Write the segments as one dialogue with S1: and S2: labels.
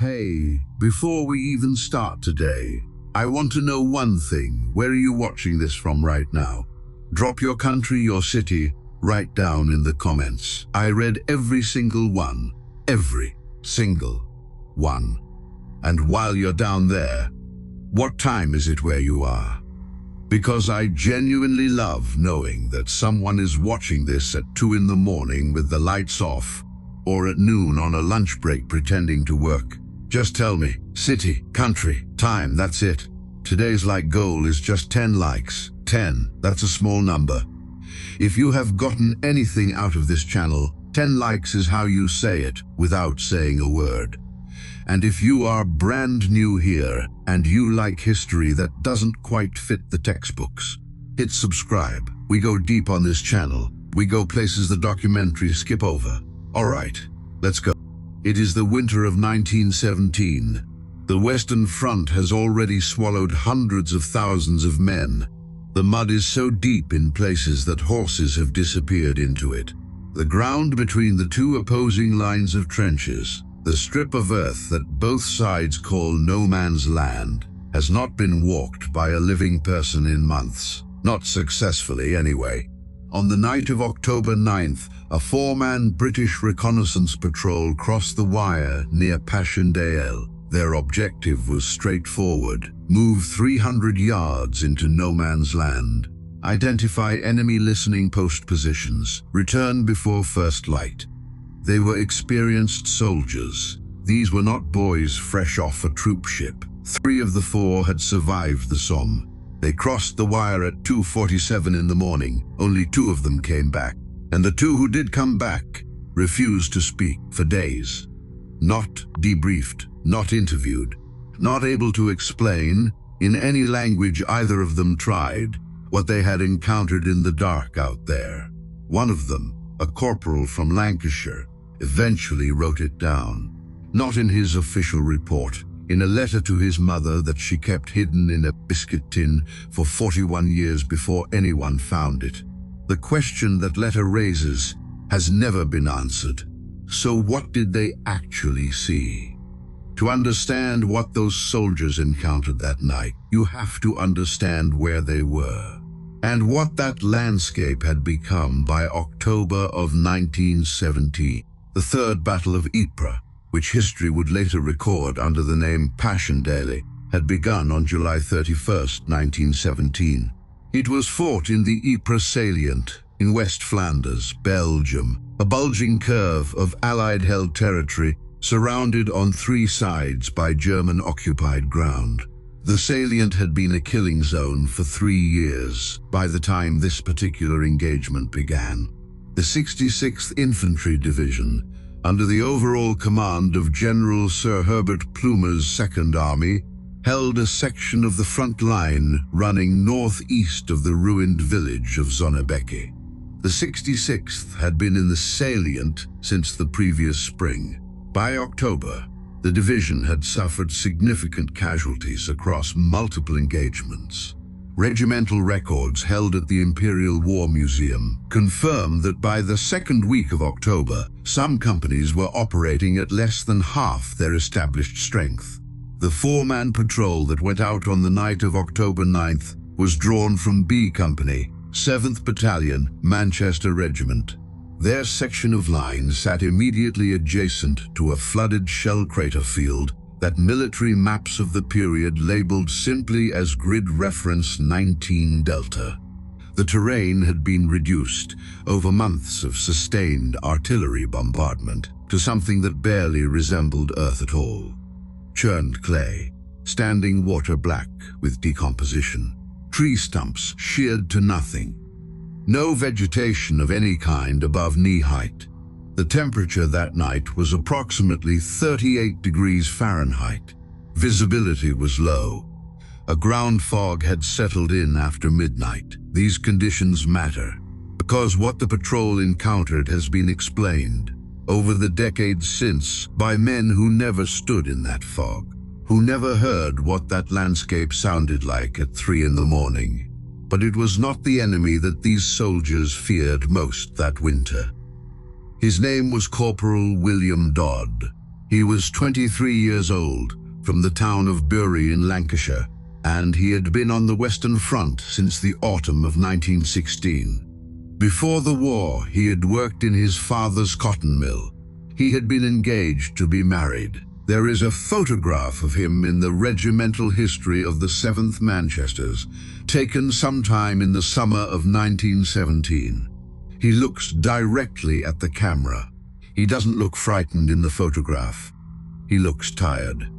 S1: Hey, before we even start today, I want to know one thing. Where are you watching this from right now? Drop your country, your city, right down in the comments. I read every single one. Every single one. And while you're down there, what time is it where you are? Because I genuinely love knowing that someone is watching this at 2 in the morning with the lights off, or at noon on a lunch break pretending to work. Just tell me, city, country, time, that's it. Today's like goal is just 10 likes. 10, that's a small number. If you have gotten anything out of this channel, 10 likes is how you say it without saying a word. And if you are brand new here and you like history that doesn't quite fit the textbooks, hit subscribe. We go deep on this channel. We go places the documentaries skip over. All right, let's go. It is the winter of 1917. The Western Front has already swallowed hundreds of thousands of men. The mud is so deep in places that horses have disappeared into it. The ground between the two opposing lines of trenches, the strip of earth that both sides call no man's land, has not been walked by a living person in months. Not successfully, anyway. On the night of October 9th, a 4-man British reconnaissance patrol crossed the wire near Passchendaele. Their objective was straightforward: move 300 yards into no man's land, identify enemy listening post positions, return before first light. They were experienced soldiers. These were not boys fresh off a troop ship. 3 of the 4 had survived the Somme. They crossed the wire at 2:47 in the morning. Only 2 of them came back. And the 2 who did come back refused to speak for days. Not debriefed, not interviewed, not able to explain, in any language either of them tried, what they had encountered in the dark out there. One of them, a corporal from Lancashire, eventually wrote it down. Not in his official report, in a letter to his mother that she kept hidden in a biscuit tin for 41 years before anyone found it. The question that letter raises has never been answered. So what did they actually see? To understand what those soldiers encountered that night, you have to understand where they were, and what that landscape had become by October of 1917. The Third Battle of Ypres, which history would later record under the name Passchendaele, had begun on July 31st, 1917. It was fought in the Ypres salient in West Flanders, Belgium, a bulging curve of Allied-held territory surrounded on 3 sides by German-occupied ground. The salient had been a killing zone for 3 years by the time this particular engagement began. The 66th Infantry Division, under the overall command of General Sir Herbert Plumer's Second Army, held a section of the front line running northeast of the ruined village of Zonnebeke. The 66th had been in the salient since the previous spring. By October, the division had suffered significant casualties across multiple engagements. Regimental records held at the Imperial War Museum confirm that by the second week of October, some companies were operating at less than half their established strength. The 4-man patrol that went out on the night of October 9th was drawn from B Company, 7th Battalion, Manchester Regiment. Their section of line sat immediately adjacent to a flooded shell crater field that military maps of the period labeled simply as Grid Reference 19 Delta. The terrain had been reduced over months of sustained artillery bombardment to something that barely resembled Earth at all. Churned clay, standing water black with decomposition, tree stumps sheared to nothing. No vegetation of any kind above knee height. The temperature that night was approximately 38 degrees Fahrenheit. Visibility was low. A ground fog had settled in after midnight. These conditions matter because what the patrol encountered has been explained over the decades since by men who never stood in that fog, who never heard what that landscape sounded like at 3 in the morning. But it was not the enemy that these soldiers feared most that winter. His name was Corporal William Dodd. He was 23 years old, from the town of Bury in Lancashire, and he had been on the Western Front since the autumn of 1916. Before the war, he had worked in his father's cotton mill. He had been engaged to be married. There is a photograph of him in the regimental history of the 7th Manchesters, taken sometime in the summer of 1917. He looks directly at the camera. He doesn't look frightened in the photograph. He looks tired.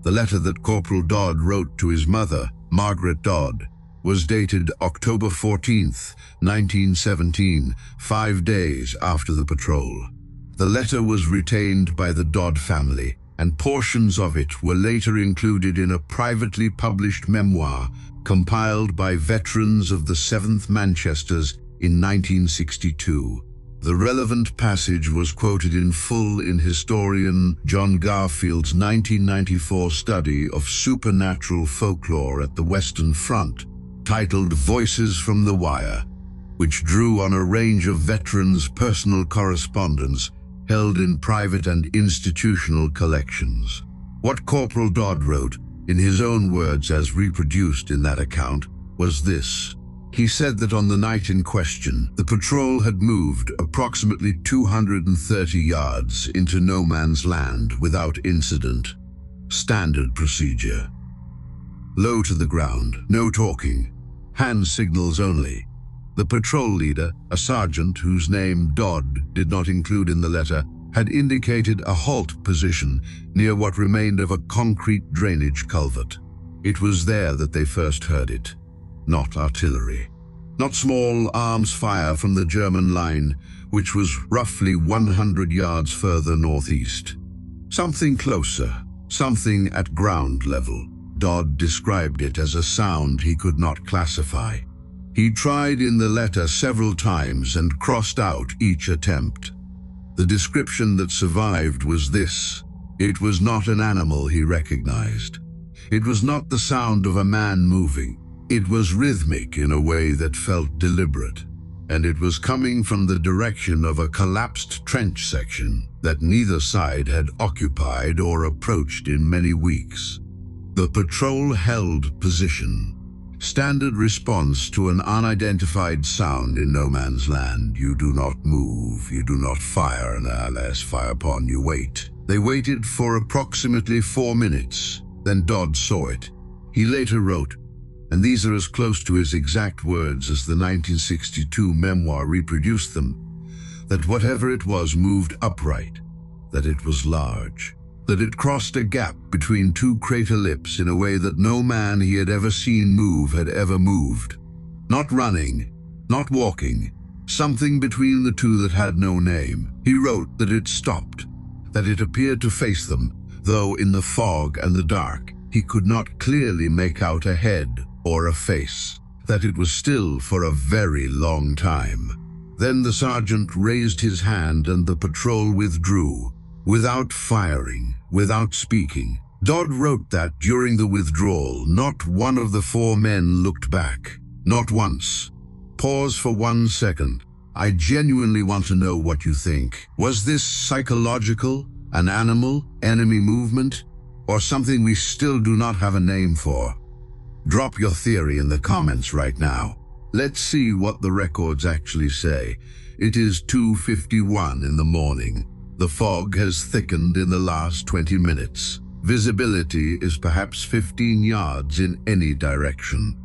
S1: The letter that Corporal Dodd wrote to his mother, Margaret Dodd, was dated October 14th, 1917, 5 days after the patrol. The letter was retained by the Dodd family, and portions of it were later included in a privately published memoir compiled by veterans of the 7th Manchesters in 1962. The relevant passage was quoted in full in historian John Garfield's 1994 study of supernatural folklore at the Western Front, titled Voices from the Wire, which drew on a range of veterans' personal correspondence held in private and institutional collections. What Corporal Dodd wrote, in his own words as reproduced in that account, was this. He said that on the night in question, the patrol had moved approximately 230 yards into no man's land without incident. Standard procedure. Low to the ground, no talking, hand signals only. The patrol leader, a sergeant whose name Dodd did not include in the letter, had indicated a halt position near what remained of a concrete drainage culvert. It was there that they first heard it. Not artillery. Not small arms fire from the German line, which was roughly 100 yards further northeast. Something closer, something at ground level. Dodd described it as a sound he could not classify. He tried in the letter several times and crossed out each attempt. The description that survived was this. It was not an animal he recognized. It was not the sound of a man moving. It was rhythmic in a way that felt deliberate, and it was coming from the direction of a collapsed trench section that neither side had occupied or approached in many weeks. The patrol held position. Standard response to an unidentified sound in no man's land. You do not move, you do not fire, and unless fire upon you, wait. They waited for approximately 4 minutes. Then Dodd saw it. He later wrote, and these are as close to his exact words as the 1962 memoir reproduced them, that whatever it was moved upright, that it was large, that it crossed a gap between two crater lips in a way that no man he had ever seen move had ever moved. Not running, not walking, something between the two that had no name. He wrote that it stopped, that it appeared to face them, though in the fog and the dark he could not clearly make out a head or a face, that it was still for a very long time. Then the sergeant raised his hand and the patrol withdrew, without firing, without speaking. Dodd wrote that during the withdrawal, not one of the 4 men looked back, not once. Pause for 1 second. I genuinely want to know what you think. Was this psychological, an animal, enemy movement, or something we still do not have a name for? Drop your theory in the comments right now. Let's see what the records actually say. It is 2:51 in the morning. The fog has thickened in the last 20 minutes. Visibility is perhaps 15 yards in any direction.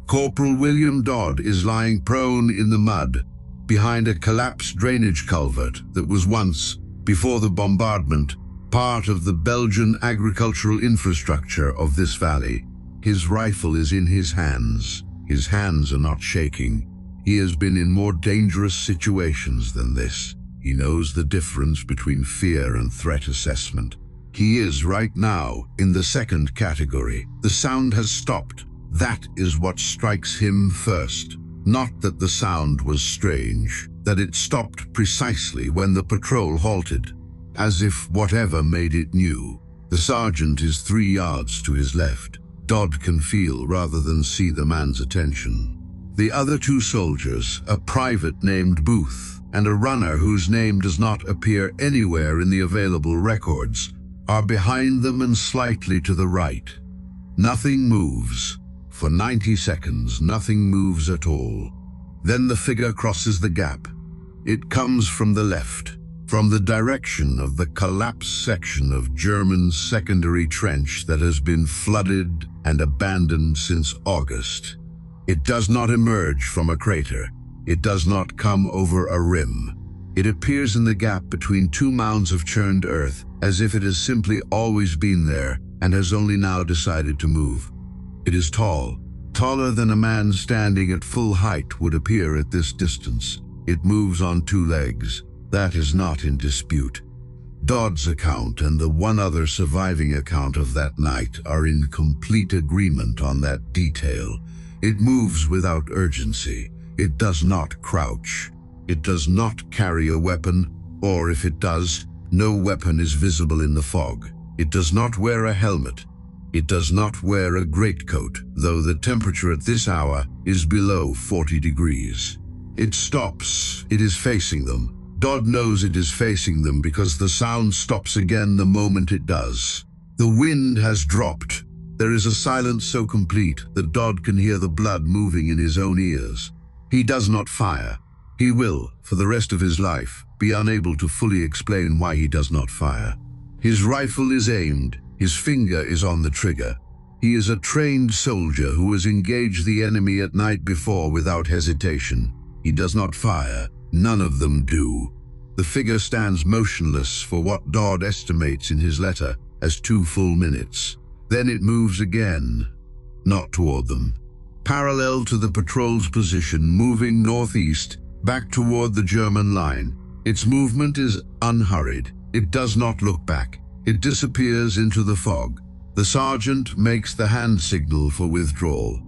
S1: Corporal William Dodd is lying prone in the mud behind a collapsed drainage culvert that was once, before the bombardment, part of the Belgian agricultural infrastructure of this valley. His rifle is in his hands. His hands are not shaking. He has been in more dangerous situations than this. He knows the difference between fear and threat assessment. He is right now in the second category. The sound has stopped. That is what strikes him first. Not that the sound was strange, that it stopped precisely when the patrol halted, as if whatever made it new. The sergeant is 3 yards to his left. Dodd can feel rather than see the man's attention. The other two soldiers, a private named Booth and a runner whose name does not appear anywhere in the available records, are behind them and slightly to the right. Nothing moves. For 90 seconds, nothing moves at all. Then the figure crosses the gap. It comes from the left, from the direction of the collapsed section of German secondary trench that has been flooded and abandoned since August. It does not emerge from a crater. It does not come over a rim. It appears in the gap between two mounds of churned earth, as if it has simply always been there and has only now decided to move. It is tall, taller than a man standing at full height would appear at this distance. It moves on two legs. That is not in dispute. Dodd's account and the one other surviving account of that night are in complete agreement on that detail. It moves without urgency. It does not crouch. It does not carry a weapon, or if it does, no weapon is visible in the fog. It does not wear a helmet. It does not wear a greatcoat, though the temperature at this hour is below 40 degrees. It stops. It is facing them. Dodd knows it is facing them because the sound stops again the moment it does. The wind has dropped. There is a silence so complete that Dodd can hear the blood moving in his own ears. He does not fire. He will, for the rest of his life, be unable to fully explain why he does not fire. His rifle is aimed. His finger is on the trigger. He is a trained soldier who has engaged the enemy at night before without hesitation. He does not fire. None of them do. The figure stands motionless for what Dodd estimates in his letter as 2 full minutes. Then it moves again, not toward them. Parallel to the patrol's position, moving northeast, back toward the German line. Its movement is unhurried. It does not look back. It disappears into the fog. The sergeant makes the hand signal for withdrawal.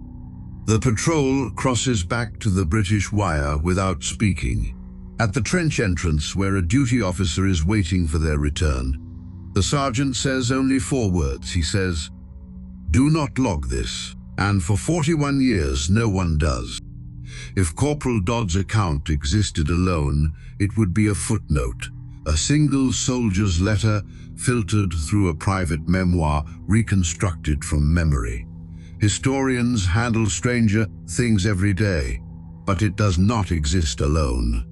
S1: The patrol crosses back to the British wire without speaking. At the trench entrance, where a duty officer is waiting for their return, the sergeant says only 4 words. He says, "Do not log this," and for 41 years no one does. If Corporal Dodd's account existed alone, it would be a footnote, a single soldier's letter filtered through a private memoir reconstructed from memory. Historians handle stranger things every day, but it does not exist alone.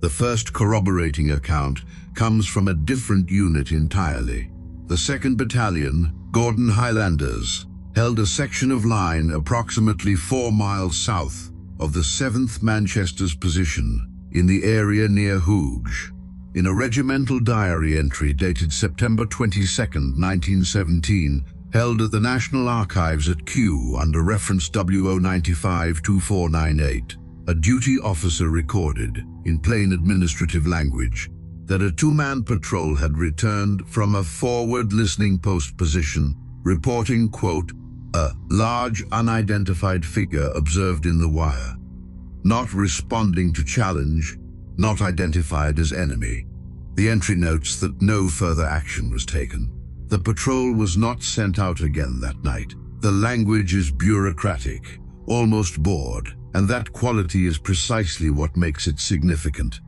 S1: The first corroborating account comes from a different unit entirely. The 2nd Battalion, Gordon Highlanders, held a section of line approximately 4 miles south of the 7th Manchester's position in the area near Hooge. In a regimental diary entry dated September 22, 1917, held at the National Archives at Kew under reference W095-2498, a duty officer recorded, in plain administrative language, that a 2-man patrol had returned from a forward listening post position, reporting, quote, "a large unidentified figure observed in the wire, not responding to challenge, not identified as enemy." The entry notes that no further action was taken. The patrol was not sent out again that night. The language is bureaucratic, almost bored, and that quality is precisely what makes it significant.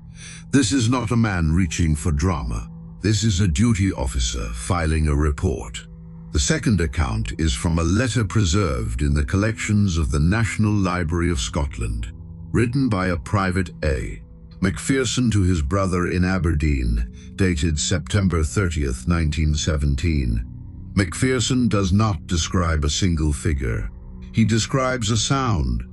S1: This is not a man reaching for drama. This is a duty officer filing a report. The second account is from a letter preserved in the collections of the National Library of Scotland, written by a Private A. MacPherson to his brother in Aberdeen, dated September 30th, 1917. MacPherson does not describe a single figure. He describes a sound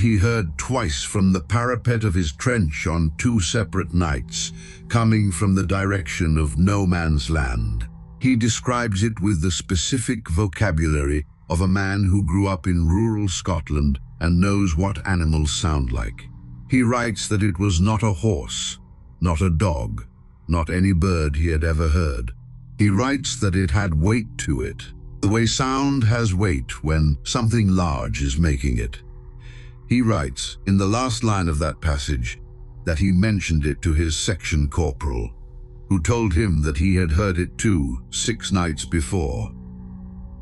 S1: he heard twice from the parapet of his trench on 2 separate nights, coming from the direction of no man's land. He describes it with the specific vocabulary of a man who grew up in rural Scotland and knows what animals sound like. He writes that it was not a horse, not a dog, not any bird he had ever heard. He writes that it had weight to it, the way sound has weight when something large is making it. He writes, in the last line of that passage, that he mentioned it to his section corporal, who told him that he had heard it too 6 nights before.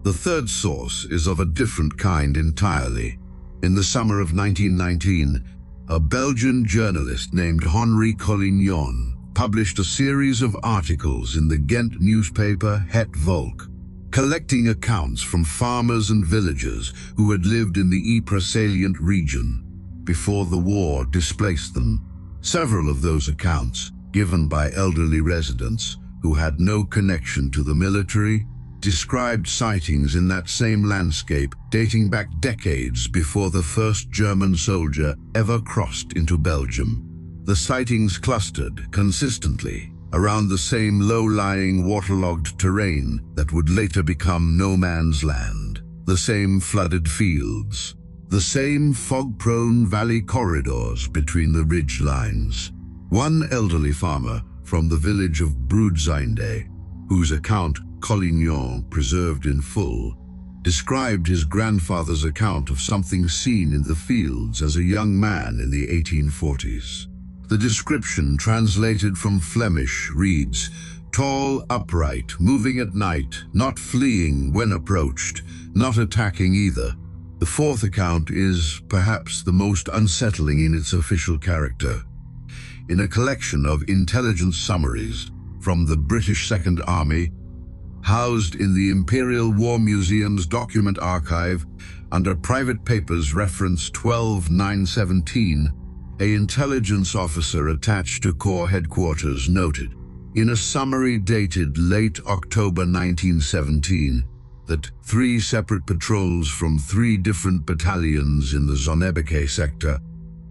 S1: The third source is of a different kind entirely. In the summer of 1919, a Belgian journalist named Henri Collignon published a series of articles in the Ghent newspaper Het Volk, collecting accounts from farmers and villagers who had lived in the Ypres salient region before the war displaced them. Several of those accounts, given by elderly residents who had no connection to the military, described sightings in that same landscape dating back decades before the first German soldier ever crossed into Belgium. The sightings clustered consistently around the same low-lying waterlogged terrain that would later become no man's land, the same flooded fields, the same fog-prone valley corridors between the ridge lines. One elderly farmer from the village of Broedzijnde, whose account Collignon preserved in full, described his grandfather's account of something seen in the fields as a young man in the 1840s. The description, translated from Flemish, reads, "Tall, upright, moving at night, not fleeing when approached, not attacking either." The fourth account is perhaps the most unsettling in its official character. In a collection of intelligence summaries from the British Second Army, housed in the Imperial War Museum's document archive under Private Papers reference 12917, an intelligence officer attached to Corps headquarters noted, in a summary dated late October 1917, that 3 separate patrols from 3 different battalions in the Zonnebeke sector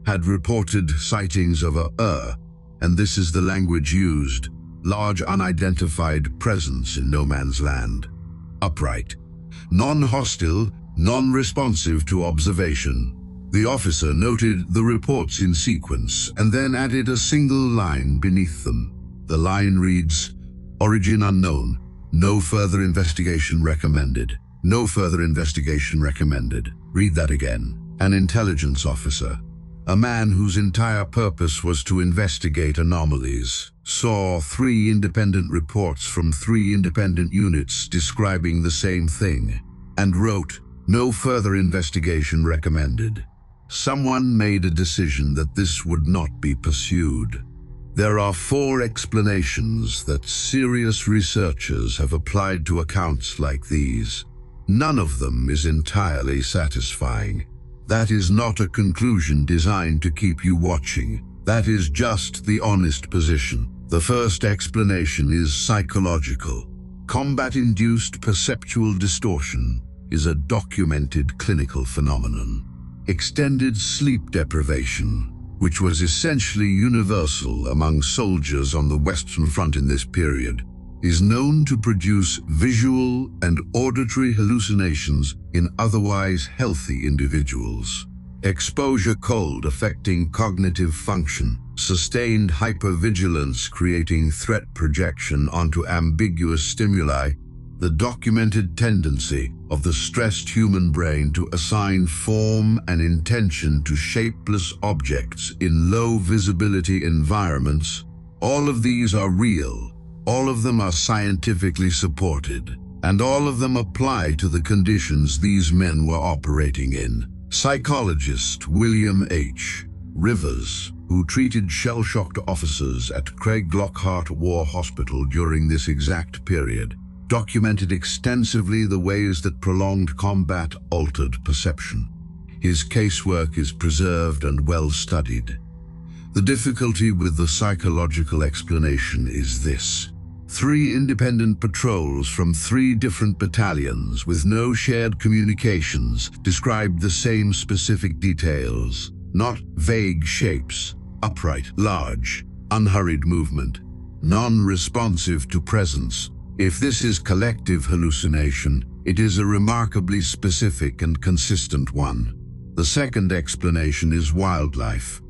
S1: had reported sightings of and this is the language used, large unidentified presence in no man's land. Upright, non-hostile, non-responsive to observation. The officer noted the reports in sequence and then added a single line beneath them. The line reads, "Origin unknown. No further investigation recommended. No further investigation recommended." Read that again. An intelligence officer, a man whose entire purpose was to investigate anomalies, saw 3 independent reports from 3 independent units describing the same thing, and wrote, "No further investigation recommended." Someone made a decision that this would not be pursued. There are 4 explanations that serious researchers have applied to accounts like these. None of them is entirely satisfying. That is not a conclusion designed to keep you watching. That is just the honest position. The first explanation is psychological. Combat-induced perceptual distortion is a documented clinical phenomenon. Extended sleep deprivation, which was essentially universal among soldiers on the Western Front in this period, is known to produce visual and auditory hallucinations in otherwise healthy individuals. Exposure cold affecting cognitive function, sustained hypervigilance creating threat projection onto ambiguous stimuli, the documented tendency of the stressed human brain to assign form and intention to shapeless objects in low visibility environments, all of these are real, all of them are scientifically supported, and all of them apply to the conditions these men were operating in. Psychologist William H. Rivers, who treated shell-shocked officers at Craig-Lockhart War Hospital during this exact period, documented extensively the ways that prolonged combat altered perception. His casework is preserved and well studied. The difficulty with the psychological explanation is this. 3 independent patrols from 3 different battalions with no shared communications described the same specific details, not vague shapes, upright, large, unhurried movement, non-responsive to presence. If this is collective hallucination, it is a remarkably specific and consistent one. The second explanation is wildlife.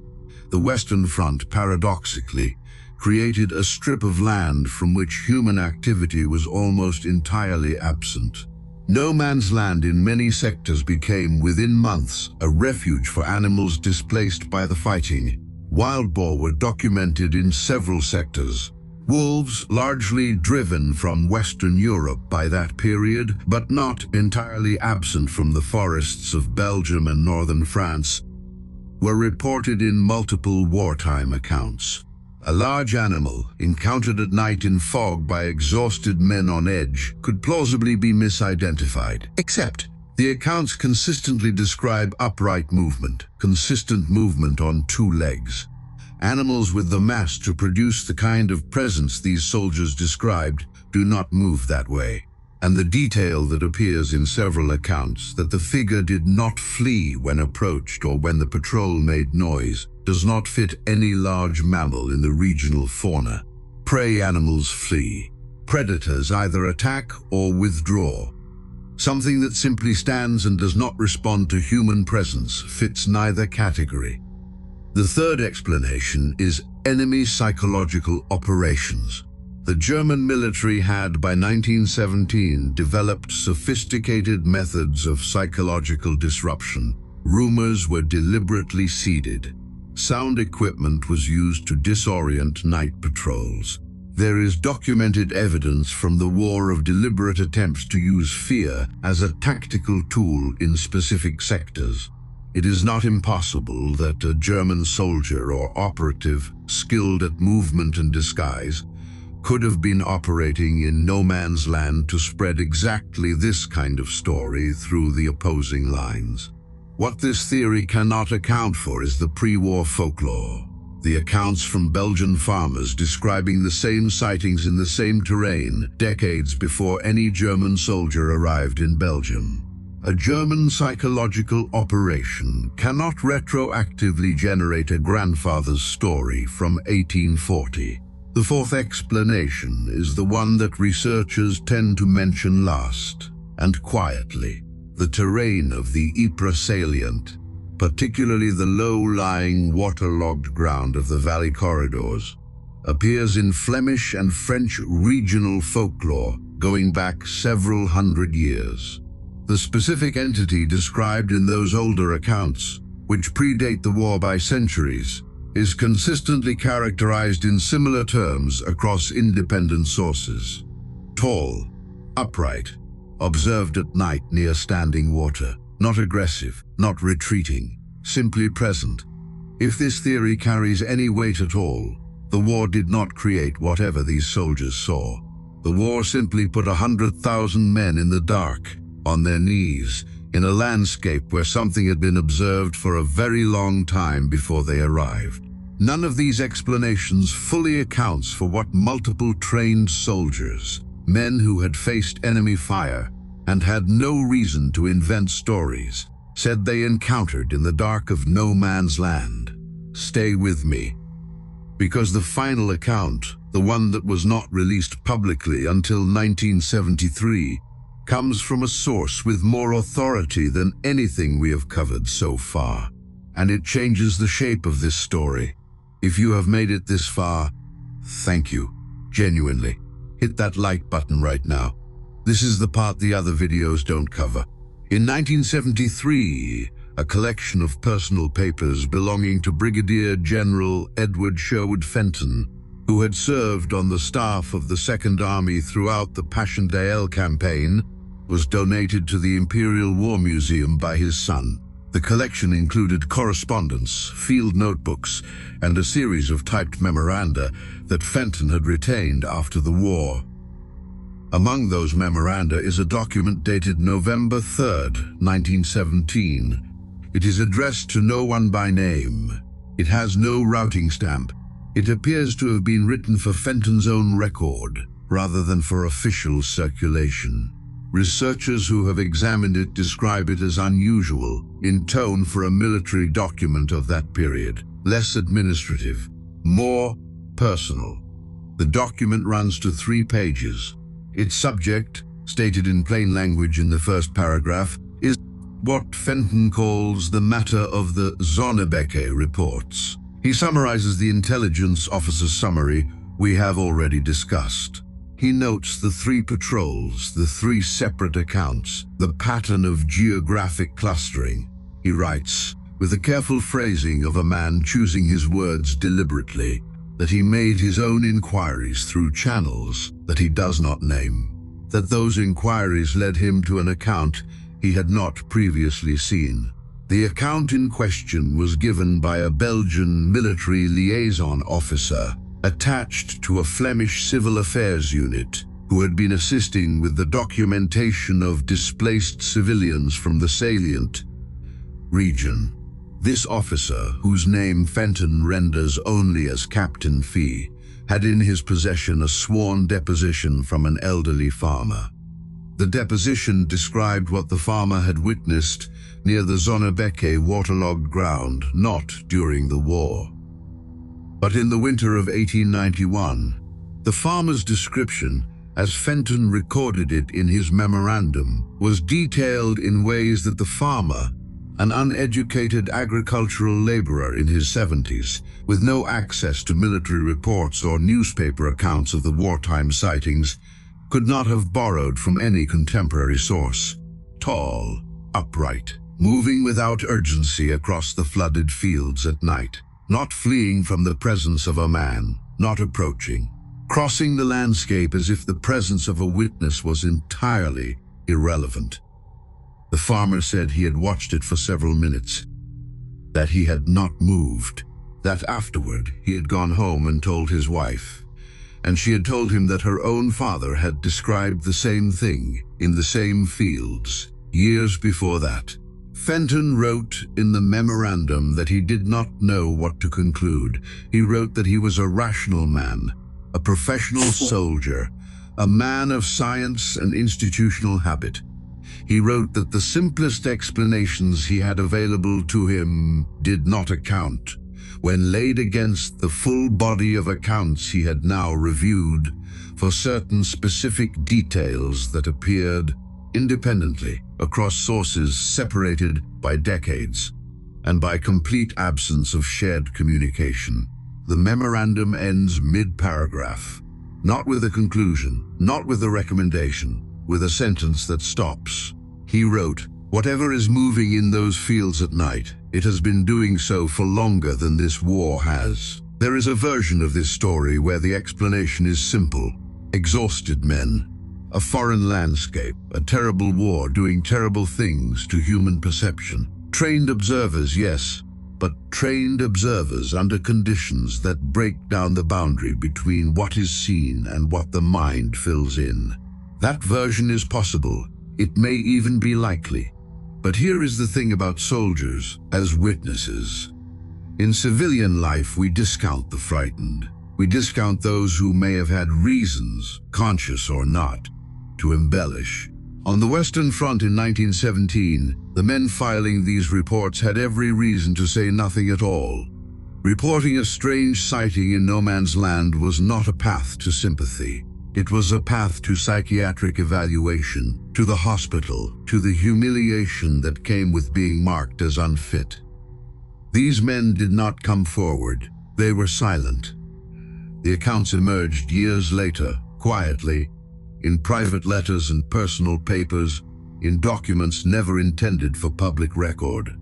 S1: The Western Front, paradoxically, created a strip of land from which human activity was almost entirely absent. No man's land in many sectors became, within months, a refuge for animals displaced by the fighting. Wild boar were documented in several sectors. Wolves, largely driven from Western Europe by that period, but not entirely absent from the forests of Belgium and northern France, were reported in multiple wartime accounts. A large animal, encountered at night in fog by exhausted men on edge, could plausibly be misidentified. Except, the accounts consistently describe upright movement, consistent movement on two legs. Animals with the mass to produce the kind of presence these soldiers described do not move that way. And the detail that appears in several accounts that the figure did not flee when approached or when the patrol made noise does not fit any large mammal in the regional fauna. Prey animals flee. Predators either attack or withdraw. Something that simply stands and does not respond to human presence fits neither category. The third explanation is enemy psychological operations. The German military had, by 1917, developed sophisticated methods of psychological disruption. Rumors were deliberately seeded. Sound equipment was used to disorient night patrols. There is documented evidence from the war of deliberate attempts to use fear as a tactical tool in specific sectors. It is not impossible that a German soldier or operative skilled at movement and disguise could have been operating in no man's land to spread exactly this kind of story through the opposing lines. What this theory cannot account for is the pre-war folklore, the accounts from Belgian farmers describing the same sightings in the same terrain decades before any German soldier arrived in Belgium. A German psychological operation cannot retroactively generate a grandfather's story from 1840. The fourth explanation is the one that researchers tend to mention last, and quietly. The terrain of the Ypres salient, particularly the low-lying waterlogged ground of the valley corridors, appears in Flemish and French regional folklore going back several hundred years. The specific entity described in those older accounts, which predate the war by centuries, is consistently characterized in similar terms across independent sources. Tall, upright, observed at night near standing water, not aggressive, not retreating, simply present. If this theory carries any weight at all, the war did not create whatever these soldiers saw. The war simply put 100,000 men in the dark, on their knees, in a landscape where something had been observed for a very long time before they arrived. None of these explanations fully accounts for what multiple trained soldiers, men who had faced enemy fire and had no reason to invent stories, said they encountered in the dark of no man's land. Stay with me, because the final account, the one that was not released publicly until 1973, comes from a source with more authority than anything we have covered so far, and it changes the shape of this story. If you have made it this far, thank you, genuinely. Hit that like button right now. This is the part the other videos don't cover. In 1973, a collection of personal papers belonging to Brigadier General Edward Sherwood Fenton, who had served on the staff of the Second Army throughout the Passchendaele campaign, was donated to the Imperial War Museum by his son. The collection included correspondence, field notebooks, and a series of typed memoranda that Fenton had retained after the war. Among those memoranda is a document dated November 3rd, 1917. It is addressed to no one by name. It has no routing stamp. It appears to have been written for Fenton's own record, rather than for official circulation. Researchers who have examined it describe it as unusual in tone for a military document of that period, less administrative, more personal. The document runs to 3 pages. Its subject, stated in plain language in the first paragraph, is what Fenton calls the matter of the Zonnebeke reports. He summarizes the intelligence officer's summary we have already discussed. He notes the 3 patrols, the 3 separate accounts, the pattern of geographic clustering. He writes, with the careful phrasing of a man choosing his words deliberately, that he made his own inquiries through channels that he does not name, that those inquiries led him to an account he had not previously seen. The account in question was given by a Belgian military liaison officer attached to a Flemish civil affairs unit who had been assisting with the documentation of displaced civilians from the salient region. This officer, whose name Fenton renders only as Captain Fee, had in his possession a sworn deposition from an elderly farmer. The deposition described what the farmer had witnessed near the Zonnebeke waterlogged ground, not during the war, but in the winter of 1891. The farmer's description, as Fenton recorded it in his memorandum, was detailed in ways that the farmer, an uneducated agricultural laborer in his 70s, with no access to military reports or newspaper accounts of the wartime sightings, could not have borrowed from any contemporary source. Tall, upright, moving without urgency across the flooded fields at night, not fleeing from the presence of a man, not approaching, crossing the landscape as if the presence of a witness was entirely irrelevant. The farmer said he had watched it for several minutes, that he had not moved, that afterward he had gone home and told his wife, and she had told him that her own father had described the same thing in the same fields years before that. Fenton wrote in the memorandum that he did not know what to conclude. He wrote that he was a rational man, a professional soldier, a man of science and institutional habit. He wrote that the simplest explanations he had available to him did not account, when laid against the full body of accounts he had now reviewed, for certain specific details that appeared independently across sources separated by decades and by complete absence of shared communication. The memorandum ends mid-paragraph, not with a conclusion, not with a recommendation, with a sentence that stops. He wrote, "Whatever is moving in those fields at night, it has been doing so for longer than this war has." There is a version of this story where the explanation is simple. Exhausted men, a foreign landscape, a terrible war doing terrible things to human perception. Trained observers, yes, but trained observers under conditions that break down the boundary between what is seen and what the mind fills in. That version is possible. It may even be likely. But here is the thing about soldiers as witnesses. In civilian life, we discount the frightened. We discount those who may have had reasons, conscious or not, to embellish. On the Western Front in 1917, the men filing these reports had every reason to say nothing at all. Reporting a strange sighting in no man's land was not a path to sympathy. It was a path to psychiatric evaluation, to the hospital, to the humiliation that came with being marked as unfit. These men did not come forward. They were silent. The accounts emerged years later, quietly, in private letters and personal papers, in documents never intended for public record.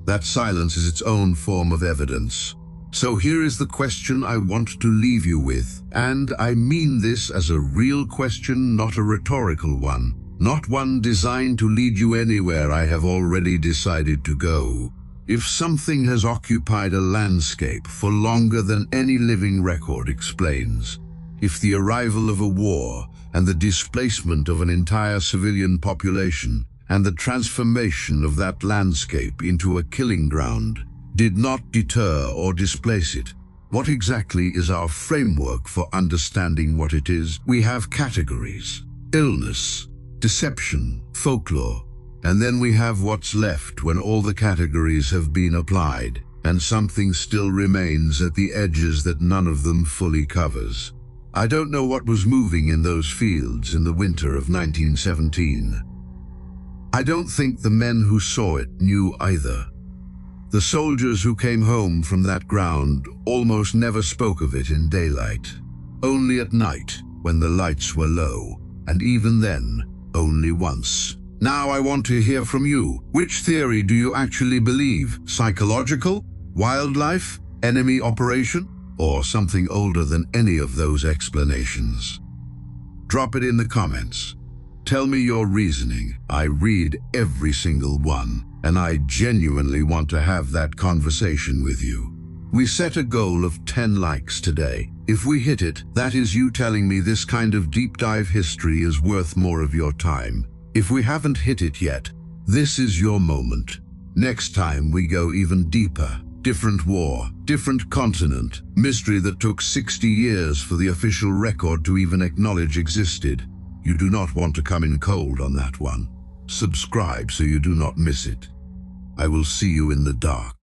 S1: That silence is its own form of evidence. So here is the question I want to leave you with, and I mean this as a real question, not a rhetorical one, not one designed to lead you anywhere I have already decided to go. If something has occupied a landscape for longer than any living record explains, if the arrival of a war and the displacement of an entire civilian population and the transformation of that landscape into a killing ground did not deter or displace it, what exactly is our framework for understanding what it is? We have categories: illness, deception, folklore, and then we have what's left when all the categories have been applied and something still remains at the edges that none of them fully covers. I don't know what was moving in those fields in the winter of 1917. I don't think the men who saw it knew either. The soldiers who came home from that ground almost never spoke of it in daylight. Only at night, when the lights were low, and even then, only once. Now I want to hear from you. Which theory do you actually believe? Psychological? Wildlife? Enemy operation? or something older than any of those explanations? Drop it in the comments. Tell me your reasoning. I read every single one, and I genuinely want to have that conversation with you. We set a goal of 10 likes today. If we hit it, that is you telling me this kind of deep dive history is worth more of your time. If we haven't hit it yet, this is your moment. Next time we go even deeper. Different war, different continent, mystery that took 60 years for the official record to even acknowledge existed. You do not want to come in cold on that one. Subscribe so you do not miss it. I will see you in the dark.